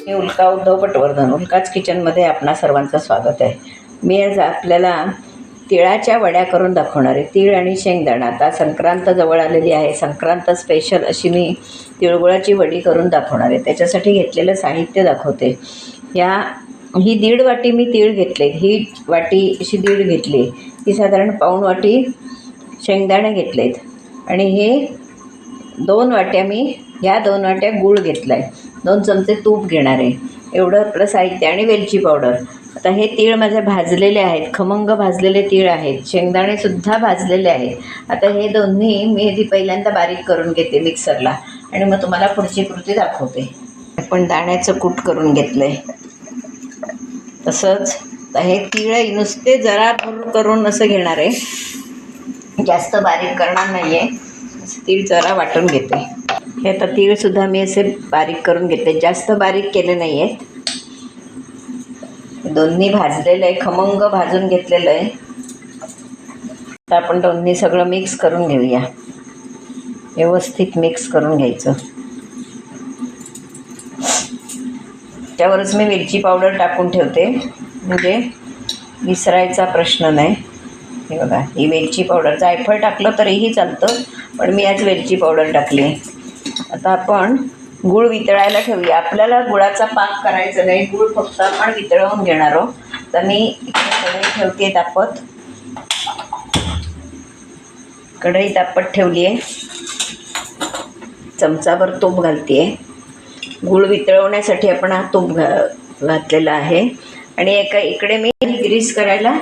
मी उल्का उद्धव पटवर्धन, उल्काच किचनमध्ये आपणा सर्वांचं स्वागत आहे. मी आज आपल्याला तिळाच्या वड्या करून दाखवणार आहे. तीळ आणि शेंगदाणा. आता संक्रांत जवळ आलेली आहे. संक्रांत स्पेशल अशी मी तिळगुळाची वडी करून दाखवणार आहे. त्याच्यासाठी घेतलेलं साहित्य दाखवते. ही 1.5 वाटी मी तीळ घेतले. ही वाटी अशी 1.5 घेतली. ही साधारण पाऊण वाटी शेंगदाणे घेतलेत आणि हे 2 वाट्या ह्या 2 वाट्या गूळ घेतला आहे. 2 चमचे तूप घेणार आहे. एवढं आपलं साहित्य आणि वेलची पावडर. आता हे तीळ माझे भाजलेले आहेत, खमंग भाजलेले तीळ आहेत. शेंगदाणेसुद्धा भाजलेले आहेत. आता हे दोन्ही मी आधी पहिल्यांदा बारीक करून घेते मिक्सरला आणि मग तुम्हाला पुढची कृती दाखवते. आपण दाण्याचं कूट करून घेतलं आहे. तसंच हे तीळ नुसते जरा भर करून असं घेणार आहे, जास्त बारीक करणार नाही आहे. तीळ जरा वाटून घेते. हे आता तीळसुद्धा मी असे बारीक करून घेते, जास्त बारीक केले नाही आहेत. दोन्ही भाजलेलं आहे, खमंग भाजून घेतलेलं आहे. आता आपण दोन्ही सगळं मिक्स करून घेऊया. व्यवस्थित मिक्स करून घ्यायचं. त्यावरच मी वेलची पावडर टाकून ठेवते, म्हणजे विसरायचा प्रश्न नाही. हे बघा, ही वेलची पावडर. जायफळ टाकलं तरीही चालतं, पण मी आज वेलची पावडर टाकली. आता आपण गूळ वितळायला ठेवूया. आपल्याला गुळाचा पाक करायचा नाही, गूळ फक्त आपण वितळवून घेणार आहोत. तर मी कढई ठेवते तापत. कढई तापत ठेवली आहे. चमचाभर तूप घालते आहे. गूळ वितळवण्यासाठी आपण हा तूप घातलेला आहे. आणि इकडे मी ग्रीस करायला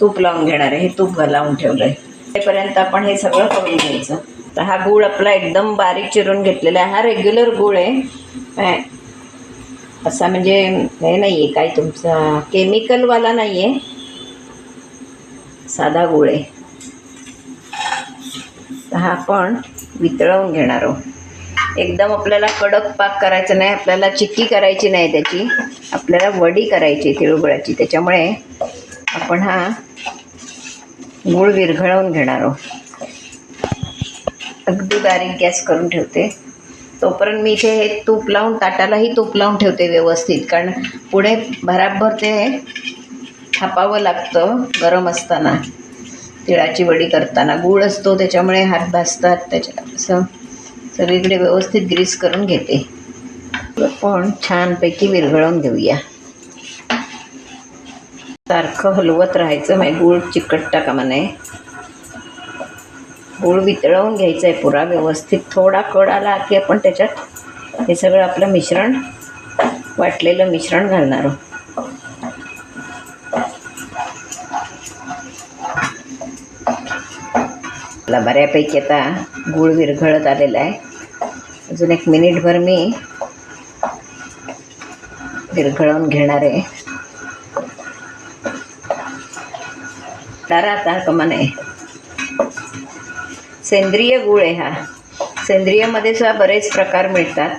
तूप लावून घेणार आहे. हे तूप लावून ठेवलं आहे. त्यापर्यंत आपण हे सगळं करून घ्यायचं. तर हा गूळ आपला एकदम बारीक चिरून घेतलेला आहे. हा रेग्युलर गूळ आहे, असा म्हणजे हे नाही आहे काय तुमचा केमिकलवाला नाही आहे, साधा गूळ आहे. तर हा आपण वितळवून घेणार आहोत. एकदम आपल्याला कडक पाक करायचा नाही, आपल्याला चिक्की करायची नाही त्याची, आपल्याला वडी करायची तिळगुळाची. त्याच्यामुळे आपण हा गूळ विरघळवून घेणार आहोत. अगदी बारीक गॅस करून ठेवते. तोपर्यंत मी इथे हे तूप लावून, ताटालाही तूप लावून ठेवते व्यवस्थित, कारण पुढे भराभर ते थापावं लागतं गरम असताना. तिळाची वडी करताना गूळ असतो, त्याच्यामुळे हात भाजतात. असं सगळीकडे व्यवस्थित ग्रीस करून घेते. पण छानपैकी विरघळवून घेऊया. सारखं हलवत राहायचं, म्हणजे गूळ चिकटता कामा नये. गूळ वितळवून घ्यायचं आहे पुरा व्यवस्थित. थोडा कड आला की आपण त्याच्यात हे सगळं आपलं मिश्रण, वाटलेलं मिश्रण घालणार आहोत. आपला बऱ्यापैकी आता गूळ विरघळत आलेला आहे. अजून 1 मिनिटभर मी विरघळवून घेणार आहे. तारा आता कमान आहे. सेंद्रिय गूळ आहे हा. सेंद्रियमध्ये सुद्धा बरेच प्रकार मिळतात.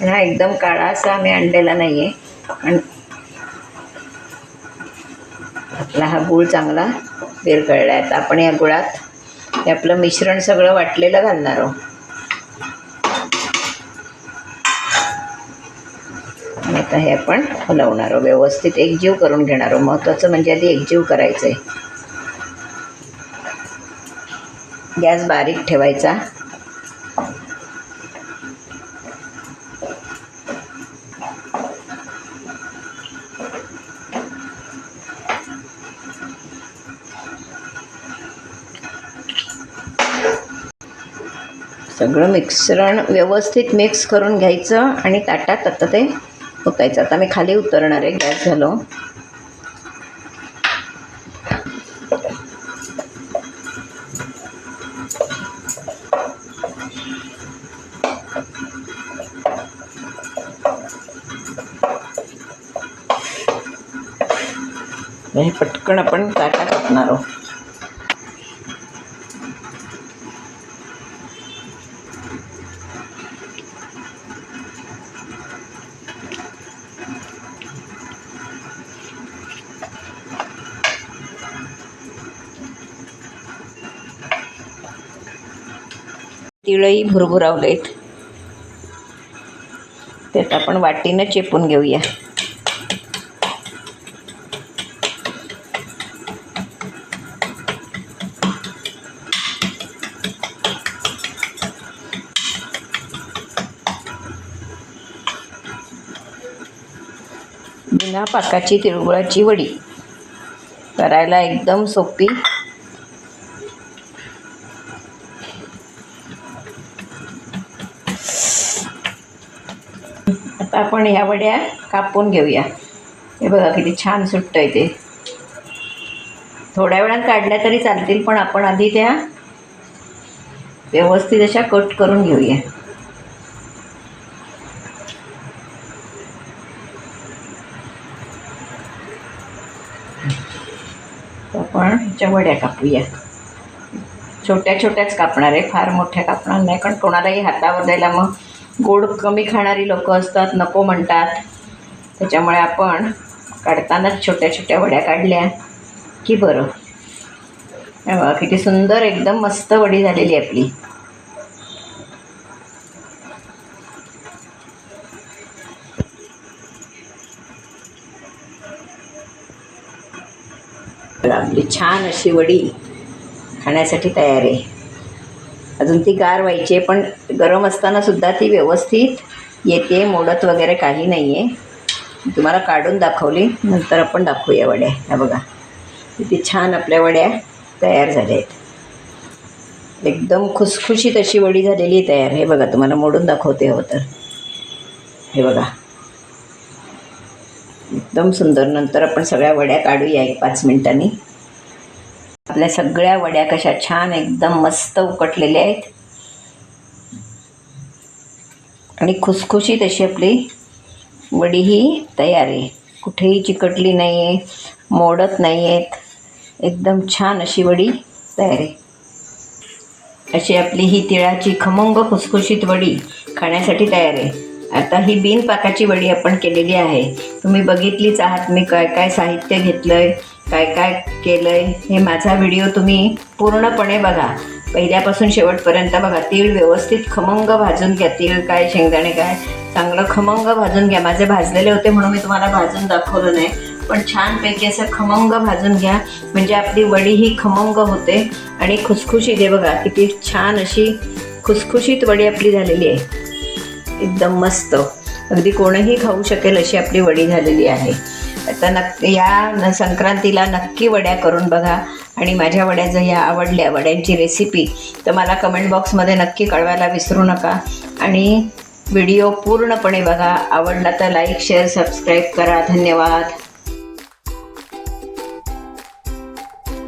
हा एकदम काळा असा आम्ही आणलेला नाही आहे. आणि आपला हा गूळ चांगला विरघळला आहे. आता आपण या गुळात हे आपलं मिश्रण सगळं वाटलेलं घालणार आहोत. आणि आता हे आपण हलवणार आहोत, व्यवस्थित एकजीव करून घेणार आहोत. महत्त्वाचं म्हणजे आधी एकजीव करायचं आहे. गॅस बारीक ठेवायचा. सगळं मिश्रण व्यवस्थित मिक्स करून घ्यायचं आणि ताटात आता ते ओतायचं. आता मी खाली उतरणार आहे, गॅस घालून. हे पटकन आपण ताटात ओतणार आहोत. तिळही भुरभुरावलेत. त्यात आपण वाटीनं चेपून घेऊया. बिना पाकाची तिळगुळाची वडी करायला एकदम सोपी. आता आपण ह्या वड्या कापून घेऊया. हे बघा किती छान सुटतंय ते. थोड्या वेळात काढल्या तरी चालतील, पण आपण आधी त्या व्यवस्थित अशा कट करून घेऊया. आपण ह्याच्या वड्या कापूया. छोट्या छोट्याच कापणार आहे, फार मोठ्या कापणार नाही, कारण कोणालाही हातावर द्यायला मग गोड कमी खाणारी लोक असतात, नको म्हणतात. त्याच्यामुळे आपण काढतानाच छोट्या छोट्या वड्या काढल्या की बरं. बघा किती सुंदर एकदम मस्त वडी झालेली आपली. आपली छान अशी वडी खाण्यासाठी तयार आहे. अजून ती गार व्हायची आहे, पण गरम असताना सुद्धा ती व्यवस्थित येते, मोडत वगैरे काही नाही आहे. तुम्हाला काढून दाखवली, नंतर आपण दाखवूया वड्या. ह्या बघा किती छान आपल्या वड्या तयार झाल्या आहेत. एकदम खुसखुशीत अशी वडी झालेली तयार. हे बघा तुम्हाला मोडून दाखवते हवं तर. हे बघा एकदम सुंदर. नंतर आपण सगळ्या वड्या काढूया 1-5 मिनिटांनी. आपल्या सगळ्या वड्या कशा छान एकदम मस्त उकटलेल्या आहेत आणि खुसखुशीत अशी आपली वडी ही तयार आहे. कुठेही चिकटली नाही आहे, मोडत नाही आहेत. एकदम छान अशी वडी तयार आहे. अशी आपली ही तिळाची खमंग खुसखुशीत वडी खाण्यासाठी तयार आहे. आता ही बिनपाकाची वडी आपण केलेली आहे. तुम्ही बघितलीच आहात मी काय काय साहित्य घेतलं आहे, काय काय केलं आहे. हे माझा व्हिडिओ तुम्ही पूर्णपणे बघा, पहिल्यापासून शेवटपर्यंत बघा. तीळ व्यवस्थित खमंग भाजून घ्या. तीळ काय शेंगदाणे काय चांगलं खमंग भाजून घ्या. माझे भाजलेले होते म्हणून मी तुम्हाला भाजून दाखवलं नाही, पण छानपैकी असं खमंग भाजून घ्या, म्हणजे आपली वडी ही खमंग होते आणि खुसखुशीत आहे. बघा किती छान अशी खुसखुशीत वडी आपली झालेली आहे. एकदम मस्त, अगदी कोणीही खाऊ शकेल अशी आपली वडी झालेली आहे. आता या संक्रांतीला नक्की वड्या करून बघा आणि माझ्या वड्या जर ह्या आवडल्या, वड्यांची रेसिपी, तर मला कमेंट बॉक्समध्ये नक्की कळवायला विसरू नका. आणि व्हिडिओ पूर्णपणे बघा. आवडला तर लाईक, शेअर, सबस्क्राईब करा. धन्यवाद.